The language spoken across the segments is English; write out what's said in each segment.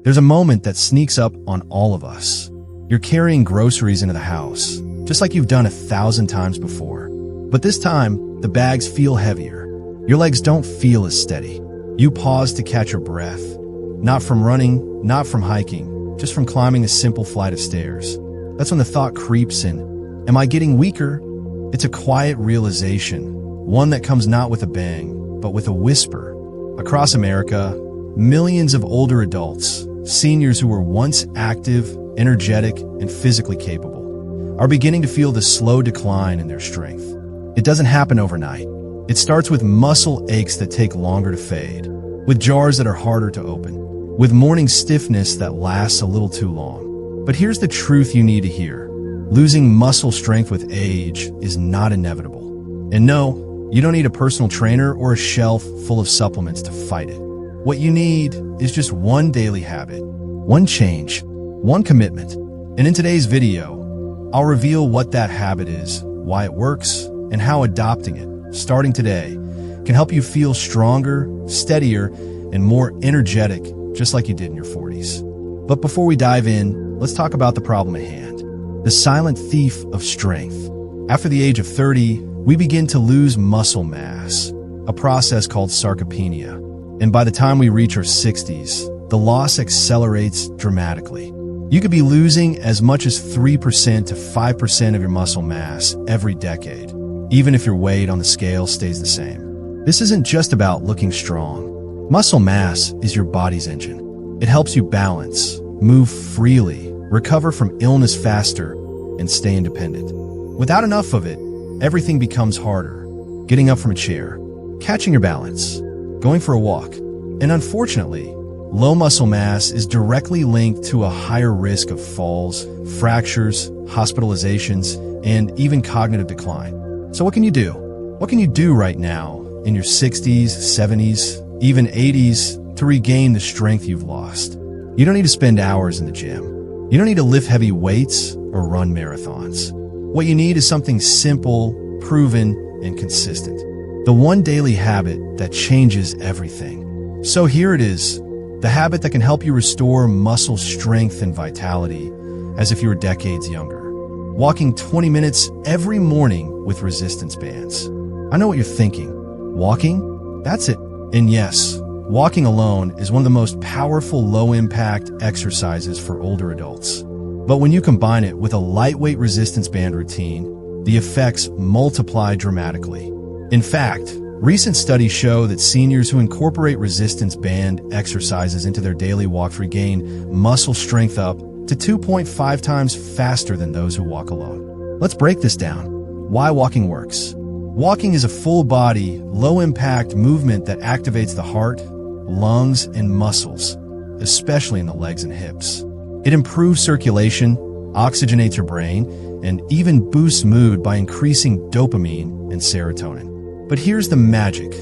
There's a moment that sneaks up on all of us. You're carrying groceries into the house, just like you've done 1,000 times before. But this time, the bags feel heavier. Your legs don't feel as steady. You pause to catch your breath. Not from running, not from hiking, just from climbing a simple flight of stairs. That's when the thought creeps in. Am I getting weaker? It's a quiet realization, one that comes not with a bang, but with a whisper. Across America, millions of older adults, seniors who were once active, energetic, and physically capable, are beginning to feel the slow decline in their strength. It doesn't happen overnight. It starts with muscle aches that take longer to fade, with jars that are harder to open, with morning stiffness that lasts a little too long. But here's the truth you need to hear. Losing muscle strength with age is not inevitable. And no, you don't need a personal trainer or a shelf full of supplements to fight it. What you need is just one daily habit, one change, one commitment. And in today's video, I'll reveal what that habit is, why it works, and how adopting it, starting today, can help you feel stronger, steadier, and more energetic, just like you did in your 40s. But before we dive in, let's talk about the problem at hand, the silent thief of strength. After the age of 30, we begin to lose muscle mass, a process called sarcopenia. And by the time we reach our 60s, the loss accelerates dramatically. You could be losing as much as 3% to 5% of your muscle mass every decade, even if your weight on the scale stays the same. This isn't just about looking strong. Muscle mass is your body's engine. It helps you balance, move freely, recover from illness faster, and stay independent. Without enough of it, everything becomes harder. Getting up from a chair, catching your balance, going for a walk. And unfortunately, low muscle mass is directly linked to a higher risk of falls, fractures, hospitalizations, and even cognitive decline. So what can you do? What can you do right now in your 60s, 70s, even 80s to regain the strength you've lost? You don't need to spend hours in the gym. You don't need to lift heavy weights or run marathons. What you need is something simple, proven, and consistent. The one daily habit that changes everything. So here it is, the habit that can help you restore muscle strength and vitality as if you were decades younger. Walking 20 minutes every morning with resistance bands. I know what you're thinking. Walking? That's it. And yes, walking alone is one of the most powerful low-impact exercises for older adults. But when you combine it with a lightweight resistance band routine, the effects multiply dramatically. In fact, recent studies show that seniors who incorporate resistance band exercises into their daily walks regain muscle strength up to 2.5 times faster than those who walk alone. Let's break this down. Why walking works. Walking is a full-body, low-impact movement that activates the heart, lungs, and muscles, especially in the legs and hips. It improves circulation, oxygenates your brain, and even boosts mood by increasing dopamine and serotonin. But here's the magic.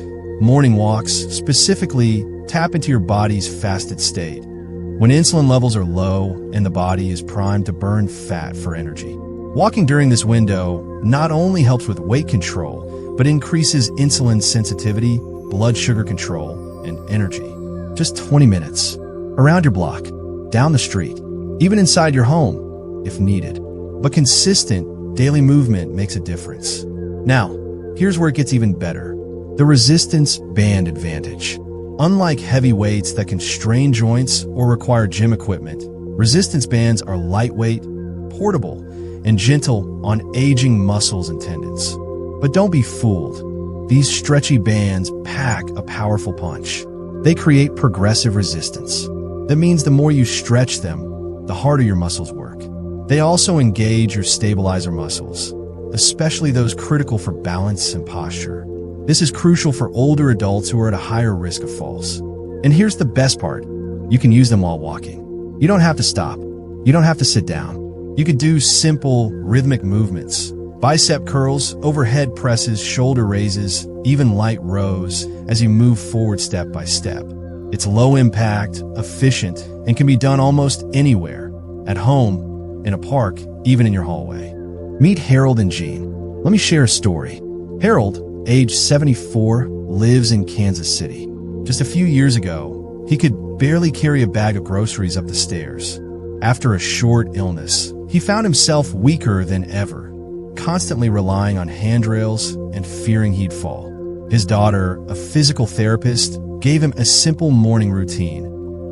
Morning walks specifically tap into your body's fasted state, when insulin levels are low and the body is primed to burn fat for energy. Walking during this window not only helps with weight control, but increases insulin sensitivity, blood sugar control, and energy. Just 20 minutes. Around your block, down the street, even inside your home, if needed. But consistent, daily movement makes a difference. Now, here's where it gets even better. The resistance band advantage. Unlike heavy weights that can strain joints or require gym equipment, resistance bands are lightweight, portable, and gentle on aging muscles and tendons. But don't be fooled. These stretchy bands pack a powerful punch. They create progressive resistance. That means the more you stretch them, the harder your muscles work. They also engage your stabilizer muscles, especially those critical for balance and posture. This is crucial for older adults who are at a higher risk of falls. And here's the best part. You can use them while walking. You don't have to stop. You don't have to sit down. You could do simple, rhythmic movements. Bicep curls, overhead presses, shoulder raises, even light rows as you move forward step by step. It's low impact, efficient, and can be done almost anywhere. At home, in a park, even in your hallway. Meet Harold and Jean. Let me share a story. Harold, age 74, lives in Kansas City. Just a few years ago, he could could barely carry a bag of groceries up the stairs. After a short illness, he found himself weaker than ever, constantly relying on handrails and fearing he'd fall. His daughter, a physical therapist, gave him a simple morning routine,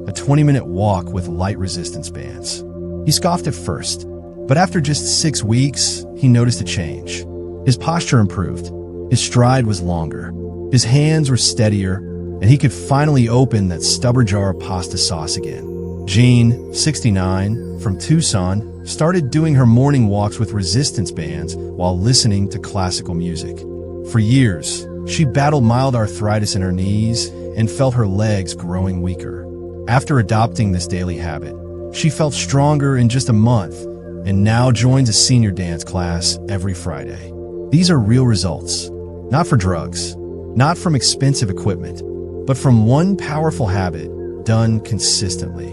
a 20-minute walk with light resistance bands. He scoffed at first, but after just 6 weeks, he noticed a change. His posture improved, his stride was longer, his hands were steadier, and he could finally open that stubborn jar of pasta sauce again. Jean, 69, from Tucson, started doing her morning walks with resistance bands while listening to classical music. For years, she battled mild arthritis in her knees and felt her legs growing weaker. After adopting this daily habit, she felt stronger in just a month and now joins a senior dance class every Friday. These are real results, not for drugs, not from expensive equipment, but from one powerful habit done consistently.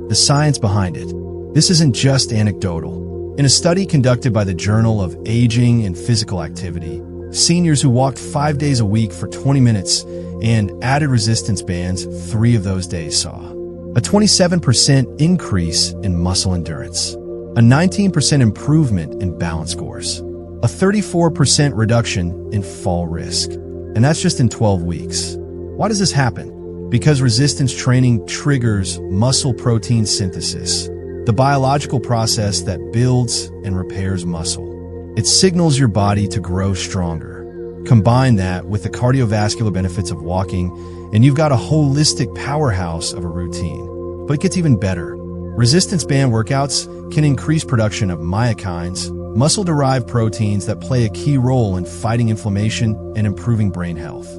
The science behind it. This isn't just anecdotal. In a study conducted by the Journal of Aging and Physical Activity, seniors who walked 5 days a week for 20 minutes and added resistance bands 3 of those days saw a 27% increase in muscle endurance, a 19% improvement in balance scores, a 34% reduction in fall risk. And that's just in 12 weeks. Why does this happen? Because resistance training triggers muscle protein synthesis, the biological process that builds and repairs muscle. It signals your body to grow stronger. Combine that with the cardiovascular benefits of walking, and you've got a holistic powerhouse of a routine. But it gets even better. Resistance band workouts can increase production of myokines, muscle-derived proteins that play a key role in fighting inflammation and improving brain health.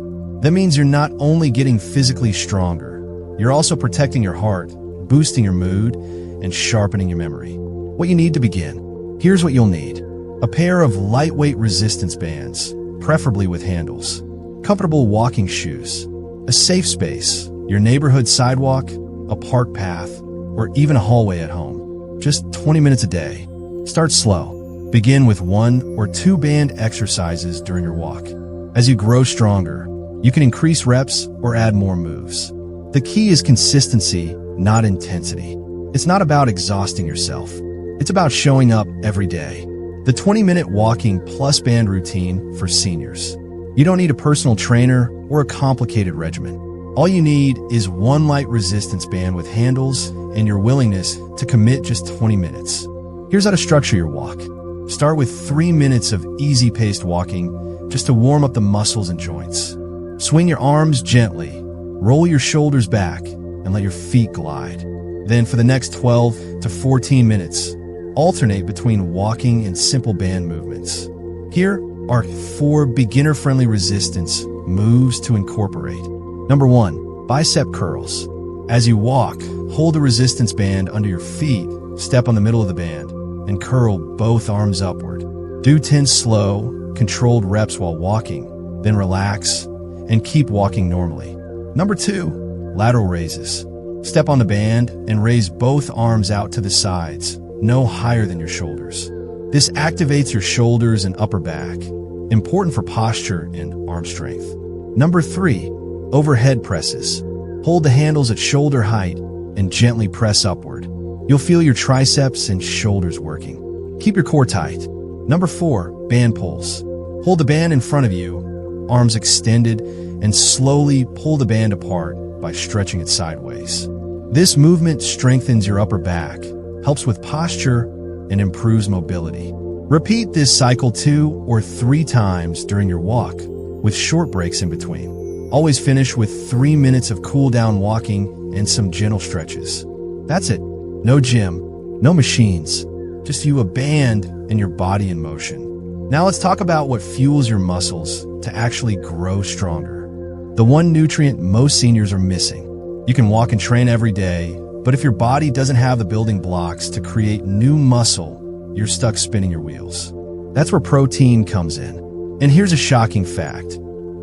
That means you're not only getting physically stronger, you're also protecting your heart, boosting your mood, and sharpening your memory. What you need to begin. Here's what you'll need. A pair of lightweight resistance bands, preferably with handles. Comfortable walking shoes. A safe space, your neighborhood sidewalk, a park path, or even a hallway at home. Just 20 minutes a day. Start slow. Begin with 1 or 2 band exercises during your walk. As you grow stronger, you can increase reps or add more moves. The key is consistency, not intensity. It's not about exhausting yourself. It's about showing up every day. The 20-minute walking plus band routine for seniors. You don't need a personal trainer or a complicated regimen. All you need is 1 light resistance band with handles and your willingness to commit just 20 minutes. Here's how to structure your walk. Start with 3 minutes of easy-paced walking just to warm up the muscles and joints. Swing your arms gently, roll your shoulders back, and let your feet glide. Then for the next 12 to 14 minutes, alternate between walking and simple band movements. Here are 4 beginner-friendly resistance moves to incorporate. Number 1, bicep curls. As you walk, hold the resistance band under your feet, step on the middle of the band, and curl both arms upward. Do 10 slow, controlled reps while walking, then relax and keep walking normally. Number 2, lateral raises. Step on the band and raise both arms out to the sides, no higher than your shoulders. This activates your shoulders and upper back, important for posture and arm strength. Number 3, overhead presses. Hold the handles at shoulder height and gently press upward. You'll feel your triceps and shoulders working. Keep your core tight. Number 4, band pulls. Hold the band in front of you, arms extended, and slowly pull the band apart by stretching it sideways. This movement strengthens your upper back, helps with posture, and improves mobility. Repeat this cycle 2 or 3 times during your walk, with short breaks in between. Always finish with 3 minutes of cool-down walking and some gentle stretches. That's it. No gym, no machines, just you, a band, and your body in motion. Now let's talk about what fuels your muscles to actually grow stronger. The one nutrient most seniors are missing. You can walk and train every day, but if your body doesn't have the building blocks to create new muscle, you're stuck spinning your wheels. That's where protein comes in. And here's a shocking fact.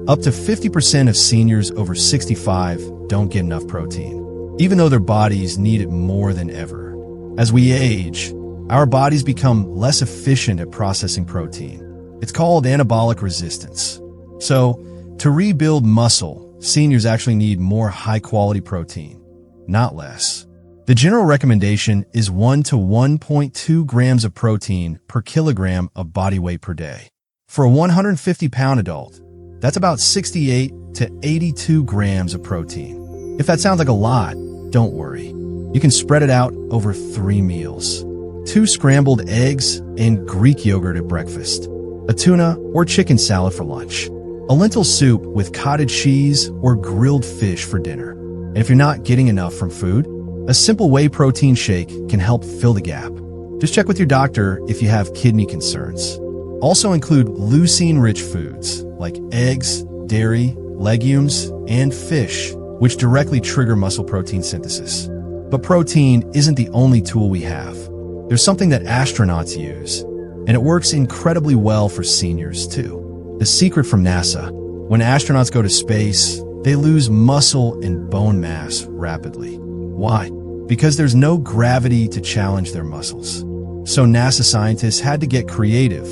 Up to 50% of seniors over 65 don't get enough protein, even though their bodies need it more than ever. As we age, our bodies become less efficient at processing protein. It's called anabolic resistance. So, to rebuild muscle, seniors actually need more high-quality protein. not less. The general recommendation is 1 to 1.2 grams of protein per kilogram of body weight per day. For a 150-pound adult, that's about 68 to 82 grams of protein. If that sounds like a lot, don't worry. You can spread it out over 3 meals. 2 scrambled eggs and Greek yogurt at breakfast. A tuna or chicken salad for lunch. A lentil soup with cottage cheese or grilled fish for dinner. And if you're not getting enough from food, a simple whey protein shake can help fill the gap. Just check with your doctor if you have kidney concerns. Also include leucine-rich foods like eggs, dairy, legumes, and fish, which directly trigger muscle protein synthesis. But protein isn't the only tool we have. There's something that astronauts use, and it works incredibly well for seniors too. The secret from NASA: when astronauts go to space, they lose muscle and bone mass rapidly. Why? Because there's no gravity to challenge their muscles. So NASA scientists had to get creative,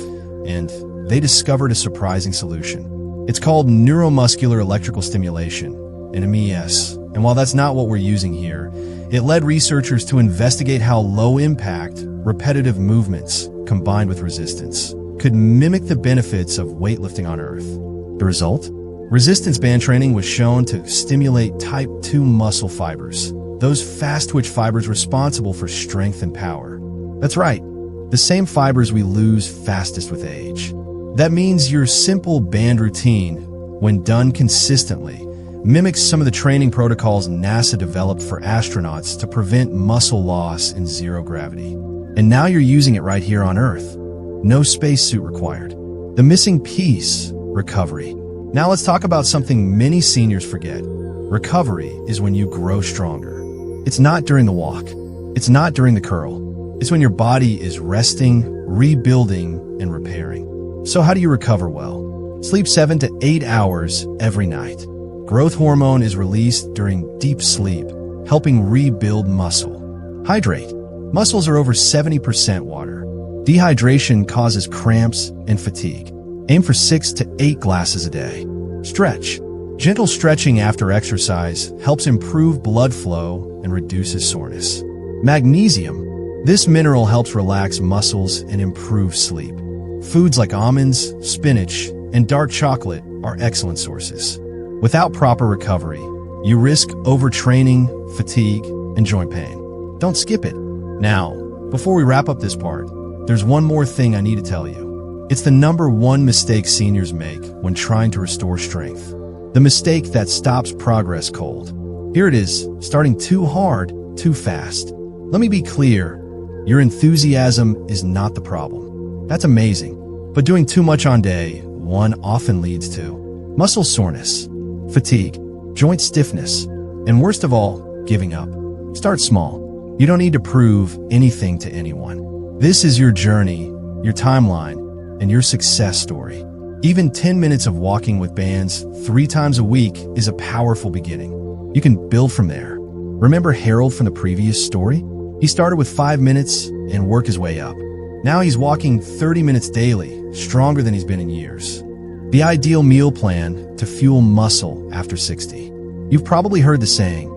and they discovered a surprising solution. It's called neuromuscular electrical stimulation, an MES. And while that's not what we're using here, it led researchers to investigate how low-impact, repetitive movements, combined with resistance, could mimic the benefits of weightlifting on Earth. The result? Resistance band training was shown to stimulate type 2 muscle fibers, those fast-twitch fibers responsible for strength and power. That's right, the same fibers we lose fastest with age. That means your simple band routine, when done consistently, mimics some of the training protocols NASA developed for astronauts to prevent muscle loss in zero gravity. And now you're using it right here on Earth. No spacesuit required. The missing piece: recovery. Now let's talk about something many seniors forget. Recovery is when you grow stronger. It's not during the walk. It's not during the curl. It's when your body is resting, rebuilding, and repairing. So how do you recover well? Sleep 7 to 8 hours every night. Growth hormone is released during deep sleep, helping rebuild muscle. Hydrate. Muscles are over 70% water. Dehydration causes cramps and fatigue. Aim for 6 to 8 glasses a day. Stretch. Gentle stretching after exercise helps improve blood flow and reduces soreness. Magnesium. This mineral helps relax muscles and improve sleep. Foods like almonds, spinach, and dark chocolate are excellent sources. Without proper recovery, you risk overtraining, fatigue, and joint pain. Don't skip it. Now, before we wrap up this part, there's one more thing I need to tell you. It's the #1 mistake seniors make when trying to restore strength. The mistake that stops progress cold. Here it is: starting too hard, too fast. Let me be clear. Your enthusiasm is not the problem. That's amazing. But doing too much on day 1 often leads to muscle soreness, fatigue, joint stiffness, and worst of all, giving up. Start small. You don't need to prove anything to anyone. This is your journey, your timeline, and your success story. Even 10 minutes of walking with bands 3 times a week is a powerful beginning. You can build from there. Remember Harold from the previous story? He started with 5 minutes and worked his way up. Now he's walking 30 minutes daily, stronger than he's been in years. The ideal meal plan to fuel muscle after 60. You've probably heard the saying,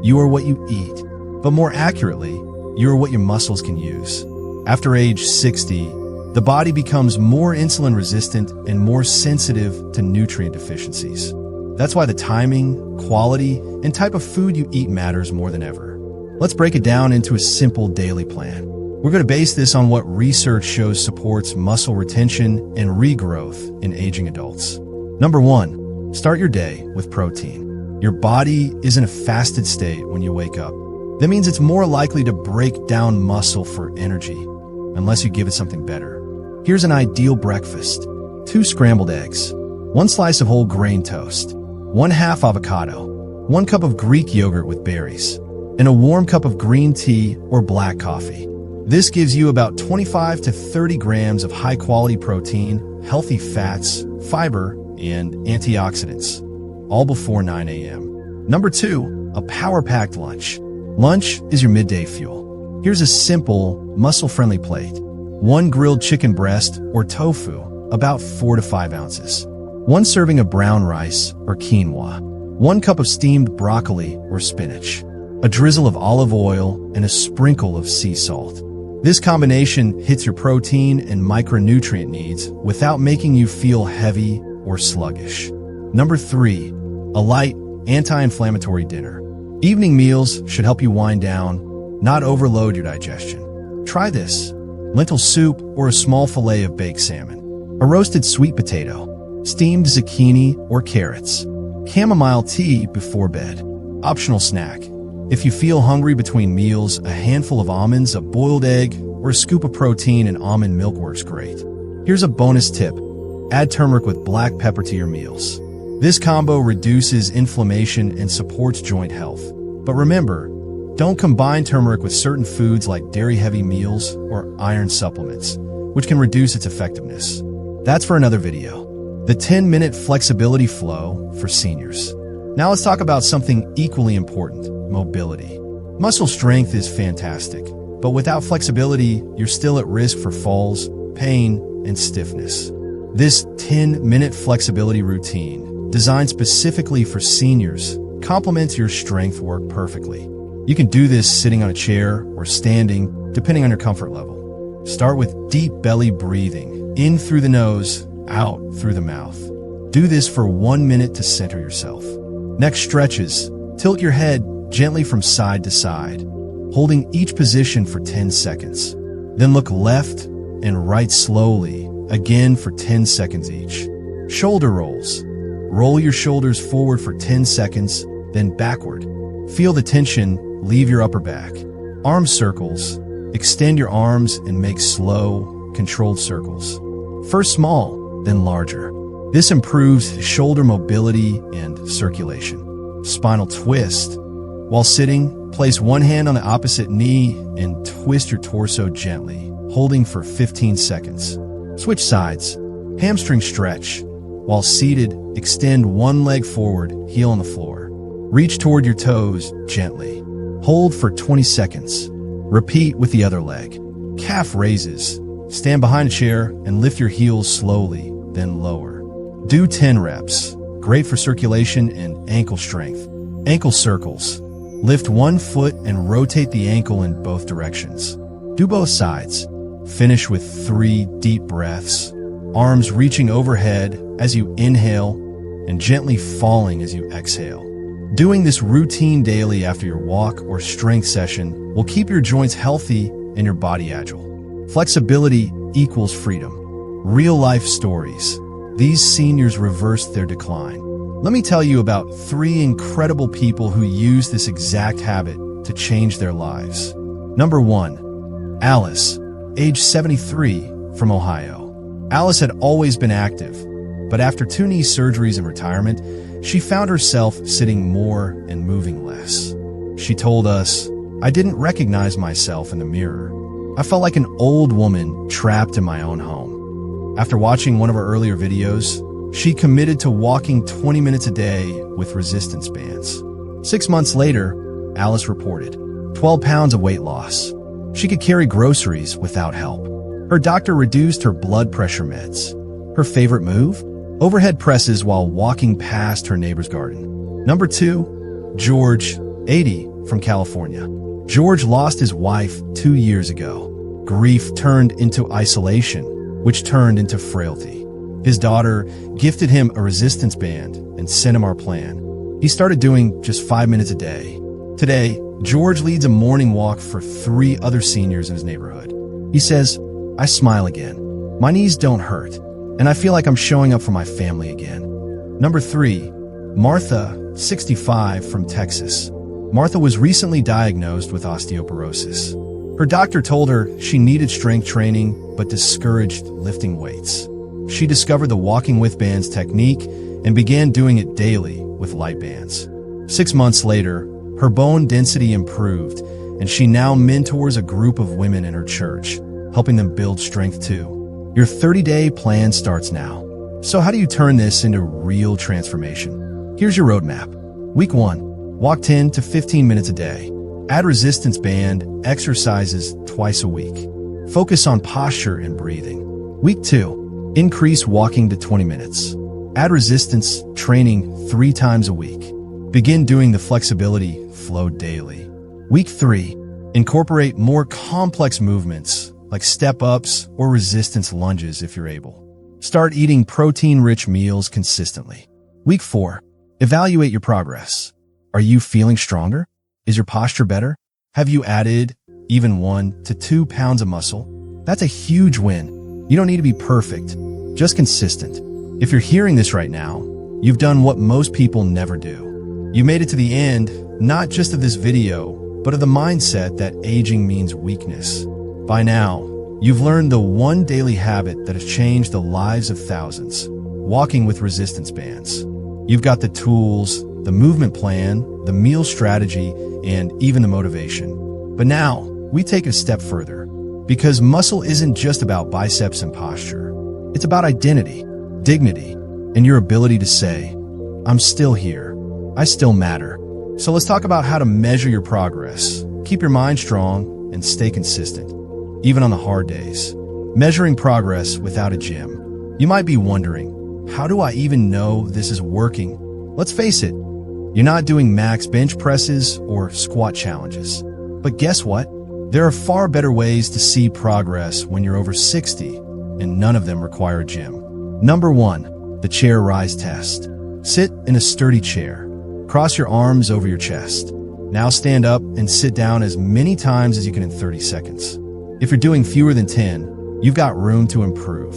you are what you eat, but more accurately, you are what your muscles can use. After age 60, the body becomes more insulin resistant and more sensitive to nutrient deficiencies. That's why the timing, quality, and type of food you eat matters more than ever. Let's break it down into a simple daily plan. We're going to base this on what research shows supports muscle retention and regrowth in aging adults. Number 1, start your day with protein. Your body is in a fasted state when you wake up. That means it's more likely to break down muscle for energy, unless you give it something better. Here's an ideal breakfast: 2 scrambled eggs, 1 slice of whole grain toast, 1/2 avocado, 1 cup of Greek yogurt with berries, and a warm cup of green tea or black coffee. This gives you about 25 to 30 grams of high-quality protein, healthy fats, fiber, and antioxidants, all before 9 a.m. Number 2, a power-packed lunch. Lunch is your midday fuel. Here's a simple, muscle-friendly plate: 1 grilled chicken breast or tofu, about 4 to 5 ounces, 1 serving of brown rice or quinoa, 1 cup of steamed broccoli or spinach, a drizzle of olive oil, and a sprinkle of sea salt. This combination hits your protein and micronutrient needs without making you feel heavy or sluggish. Number 3, a light, anti-inflammatory dinner. Evening meals should help you wind down, not overload your digestion. Try this: lentil soup or a small fillet of baked salmon, a roasted sweet potato, steamed zucchini or carrots, chamomile tea before bed. Optional snack: if you feel hungry between meals, a handful of almonds, a boiled egg, or a scoop of protein and almond milk works great. Here's a bonus tip: add turmeric with black pepper to your meals. This combo reduces inflammation and supports joint health. But remember, don't combine turmeric with certain foods like dairy-heavy meals or iron supplements, which can reduce its effectiveness. That's for another video. The 10-minute flexibility flow for seniors. Now let's talk about something equally important: mobility. Muscle strength is fantastic, but without flexibility, you're still at risk for falls, pain, and stiffness. This 10-minute flexibility routine, designed specifically for seniors, complements your strength work perfectly. You can do this sitting on a chair or standing, depending on your comfort level. Start with deep belly breathing, in through the nose, out through the mouth. Do this for 1 minute to center yourself. Next, stretches. Tilt your head gently from side to side, holding each position for 10 seconds. Then look left and right slowly, again for 10 seconds each. Shoulder rolls. Roll your shoulders forward for 10 seconds, then backward. Feel the tension leave your upper back. Arm circles. Extend your arms and make slow, controlled circles. First small, then larger. This improves shoulder mobility and circulation. Spinal twist. While sitting, place one hand on the opposite knee and twist your torso gently, holding for 15 seconds. Switch sides. Hamstring stretch. While seated, extend one leg forward, heel on the floor. Reach toward your toes gently. Hold for 20 seconds. Repeat with the other leg. Calf raises. Stand behind a chair and lift your heels slowly, then lower. Do 10 reps. Great for circulation and ankle strength. Ankle circles. Lift one foot and rotate the ankle in both directions. Do both sides. Finish with 3 deep breaths. Arms reaching overhead as you inhale and gently falling as you exhale. Doing this routine daily after your walk or strength session will keep your joints healthy and your body agile. Flexibility equals freedom. Real-life stories. These seniors reversed their decline. Let me tell you about 3 incredible people who use this exact habit to change their lives. Number 1, Alice, age 73, from Ohio. Alice had always been active, but after 2 knee surgeries and retirement, she found herself sitting more and moving less. She told us, "I didn't recognize myself in the mirror. I felt like an old woman trapped in my own home." After watching one of our earlier videos, she committed to walking 20 minutes a day with resistance bands. 6 months later, Alice reported 12 pounds of weight loss. She could carry groceries without help. Her doctor reduced her blood pressure meds. Her favorite move? Overhead presses while walking past her neighbor's garden. Number 2, George, 80, from California. George lost his wife 2 years ago. Grief turned into isolation, which turned into frailty. His daughter gifted him a resistance band and sent him our plan. He started doing just 5 minutes a day. Today, George leads a morning walk for 3 other seniors in his neighborhood. He says, "I smile again. My knees don't hurt, and I feel like I'm showing up for my family again." Number 3, Martha, 65, from Texas. Martha was recently diagnosed with osteoporosis. Her doctor told her she needed strength training, but discouraged lifting weights. She discovered the walking with bands technique and began doing it daily with light bands. 6 months later, her bone density improved, and she now mentors a group of women in her church, helping them build strength too. Your 30-day plan starts now. So how do you turn this into real transformation? Here's your roadmap. Week 1, walk 10 to 15 minutes a day. Add resistance band exercises twice a week. Focus on posture and breathing. Week 2, increase walking to 20 minutes. Add resistance training 3 times a week. Begin doing the flexibility flow daily. Week 3. Incorporate more complex movements like step-ups or resistance lunges if you're able. Start eating protein-rich meals consistently. Week 4. Evaluate your progress. Are you feeling stronger? Is your posture better? Have you added even 1 to 2 pounds of muscle? That's a huge win. You don't need to be perfect, just consistent. If you're hearing this right now, you've done what most people never do. You made it to the end, not just of this video, but of the mindset that aging means weakness. By now, you've learned the one daily habit that has changed the lives of thousands: walking with resistance bands. You've got the tools, the movement plan, the meal strategy, and even the motivation. But now, we take it a step further. Because muscle isn't just about biceps and posture. It's about identity, dignity, and your ability to say, I'm still here. I still matter. So let's talk about how to measure your progress. Keep your mind strong and stay consistent, even on the hard days. Measuring progress without a gym. You might be wondering, how do I even know this is working? Let's face it, you're not doing max bench presses or squat challenges. But guess what? There are far better ways to see progress when you're over 60, and none of them require a gym. Number 1, the chair rise test. Sit in a sturdy chair. Cross your arms over your chest. Now stand up and sit down as many times as you can in 30 seconds. If you're doing fewer than 10, you've got room to improve.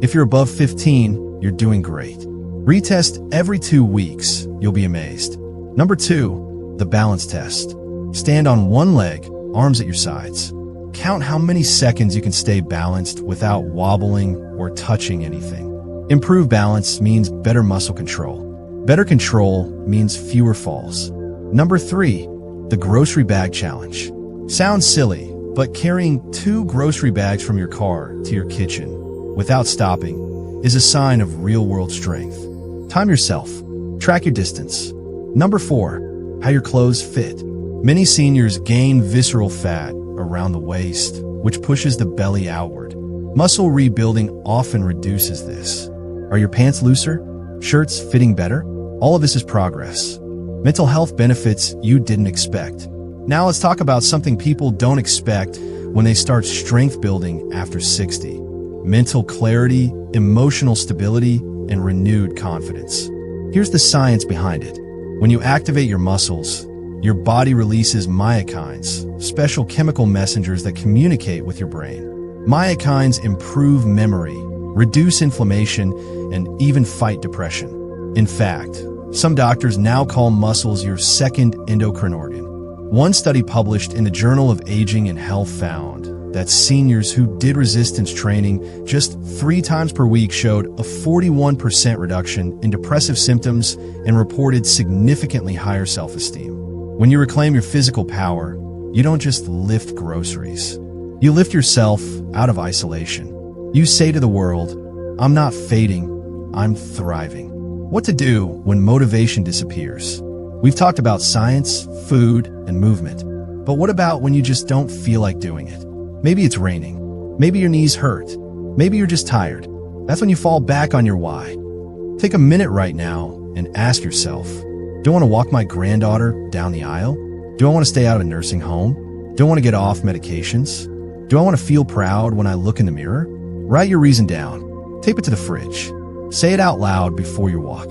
If you're above 15, you're doing great. Retest every 2 weeks. You'll be amazed. Number 2, the balance test. Stand on one leg, arms at your sides. Count how many seconds you can stay balanced without wobbling or touching anything. Improved balance means better muscle control. Better control means fewer falls. Number 3, the grocery bag challenge. Sounds silly, but carrying 2 grocery bags from your car to your kitchen without stopping is a sign of real-world strength. Time yourself. Track your distance. Number 4, how your clothes fit. Many seniors gain visceral fat around the waist, which pushes the belly outward. Muscle rebuilding often reduces this. Are your pants looser? Shirts fitting better? All of this is progress. Mental health benefits you didn't expect. Now let's talk about something people don't expect when they start strength building after 60. Mental clarity, emotional stability, and renewed confidence. Here's the science behind it. When you activate your muscles, your body releases myokines, special chemical messengers that communicate with your brain. Myokines improve memory, reduce inflammation, and even fight depression. In fact, some doctors now call muscles your second endocrine organ. One study published in the Journal of Aging and Health found that seniors who did resistance training just 3 times per week showed a 41% reduction in depressive symptoms and reported significantly higher self-esteem. When you reclaim your physical power, you don't just lift groceries. You lift yourself out of isolation. You say to the world, I'm not fading, I'm thriving. What to do when motivation disappears? We've talked about science, food, and movement. But what about when you just don't feel like doing it? Maybe it's raining. Maybe your knees hurt. Maybe you're just tired. That's when you fall back on your why. Take a minute right now and ask yourself, do I want to walk my granddaughter down the aisle? Do I want to stay out of a nursing home? Do I want to get off medications? Do I want to feel proud when I look in the mirror? Write your reason down. Tape it to the fridge. Say it out loud before you walk.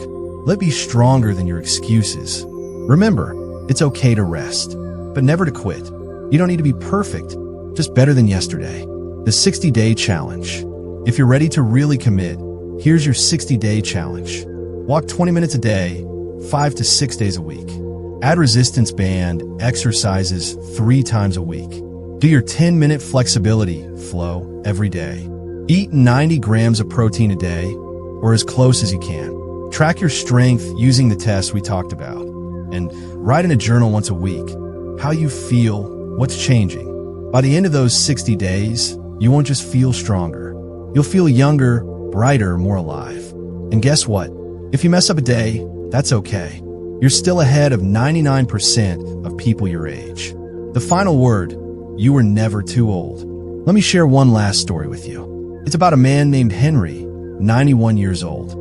Let it be stronger than your excuses. Remember, it's okay to rest, but never to quit. You don't need to be perfect, just better than yesterday. The 60-day challenge. If you're ready to really commit, here's your 60-day challenge. Walk 20 minutes a day, 5 to 6 days a week. Add resistance band exercises 3 times a week. Do your 10-minute flexibility flow every day. Eat 90 grams of protein a day, or as close as you can. Track your strength using the tests we talked about. And write in a journal once a week how you feel, what's changing. By the end of those 60 days, you won't just feel stronger. You'll feel younger, brighter, more alive. And guess what? If you mess up a day, that's okay. You're still ahead of 99% of people your age. The final word, you were never too old. Let me share one last story with you. It's about a man named Henry, 91 years old,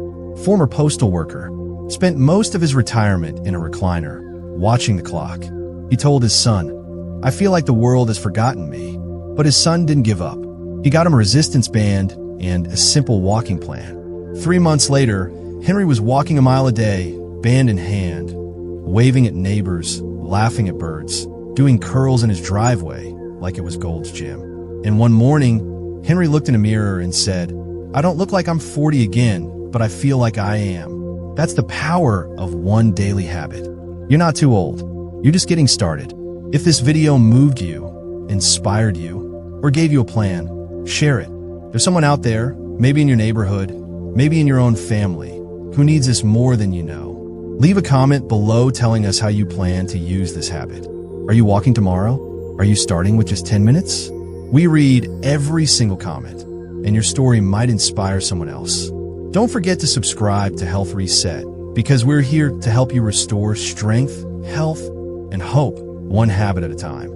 former postal worker, spent most of his retirement in a recliner, watching the clock. He told his son, I feel like the world has forgotten me. But his son didn't give up. He got him a resistance band and a simple walking plan. 3 months later, Henry was walking a mile a day, band in hand, waving at neighbors, laughing at birds, doing curls in his driveway like it was Gold's Gym. And one morning, Henry looked in a mirror and said, "I don't look like I'm 40 again, but I feel like I am." That's the power of one daily habit. You're not too old. You're just getting started. If this video moved you, inspired you, or gave you a plan, share it. There's someone out there, maybe in your neighborhood, maybe in your own family, who needs this more than you know. Leave a comment below telling us how you plan to use this habit. Are you walking tomorrow? Are you starting with just 10 minutes? We read every single comment, and your story might inspire someone else. Don't forget to subscribe to Health Reset, because we're here to help you restore strength, health, and hope, one habit at a time.